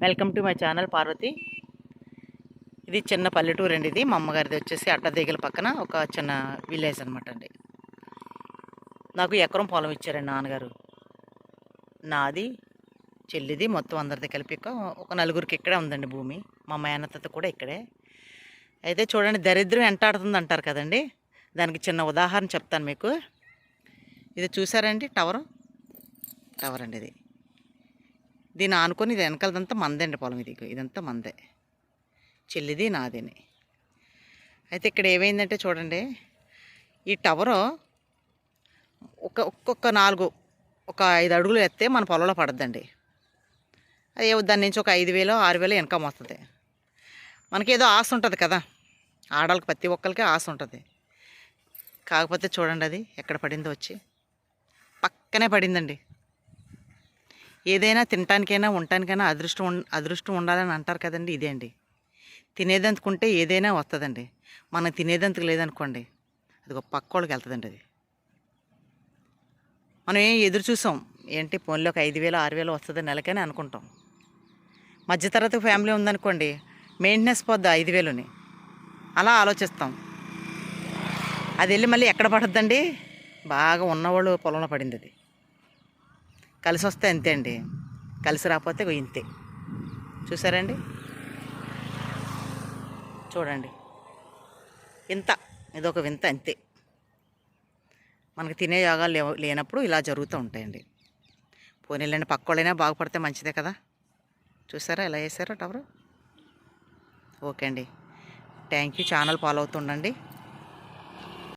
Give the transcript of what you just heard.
Welcome to my channel Parvati. ఇది చిన్న పల్లెటూరు అండి. ఇది మా అమ్మగారిది వచ్చేసి అడ్డదిగల పక్కన ఒక చిన్న విలేజ్ అనమాట అండి. నాకు ఎకరం పొలం ఇచ్చారండి నాన్నగారు. నాది, చెల్లిది, మొత్తం అందరిది కలిపి ఒక నలుగురికి ఇక్కడే ఉందండి భూమి. మా మేనత్త కూడా ఇక్కడే. అయితే చూడండి, దరిద్రం వెంటాడుతుంది అంటారు కదండి. దానికి చిన్న ఉదాహరణ చెప్తాను మీకు. ఇది చూసారండి, టవర్ అండి ఇది. దీన్ని ఆనుకొని ఇది వెనకాలదంతా మందే అండి పొలం. ఇదంతా మందే, చెల్లిది నాదేని. అయితే ఇక్కడ ఏమైందంటే చూడండి, ఈ టవరు ఒక్కొక్క 5 అడుగులు ఎత్తే మన పొలంలో పడద్దండి. అది దాని నుంచి ఒక 5,000 6,000 ఇన్కమ్ వస్తుంది. మనకేదో ఆశ ఉంటుంది కదా, ఆడవాళ్ళకి ప్రతి ఒక్కరికి ఆశ ఉంటుంది. కాకపోతే చూడండి, అది ఎక్కడ పడిందో వచ్చి పక్కనే పడిందండి. ఏదైనా తినటానికైనా ఉండటానికైనా అదృష్టం ఉండాలని అంటారు కదండి. ఇదే అండి, తినేదంతుకుంటే ఏదైనా వస్తుందండి. మనం తినేదంతుకు లేదనుకోండి, అది ఒక పక్కోళ్ళకి వెళ్తుందండి. అది మనం ఏం ఎదురు చూసాం ఏంటి, ఫోన్లో ఒక 5,000 6,000 వస్తుంది నెలకని అనుకుంటాం. మధ్యతరగతి ఫ్యామిలీ ఉందనుకోండి, మెయింటెనెన్స్ పోద్ది 5,000ని, అలా ఆలోచిస్తాం. అది వెళ్ళి మళ్ళీ ఎక్కడ పడుద్దండి, బాగా ఉన్నవాళ్ళు పొలంలో పడింది. అది కలిసి వస్తే అంతే అండి, కలిసి రాకపోతే ఇంతే. చూసారండి, చూడండి, ఇదొక వింత అంతే. మనకు తినే యోగాలు లేనప్పుడు ఇలా జరుగుతూ ఉంటాయండి. పోనీళ్ళండి, పక్కోళ్ళైనా బాగుపడితే మంచిదే కదా. చూసారా ఎలా వేసారో టవరు. ఓకే అండి, థ్యాంక్ యూ. Channel follow అవుతుండండి.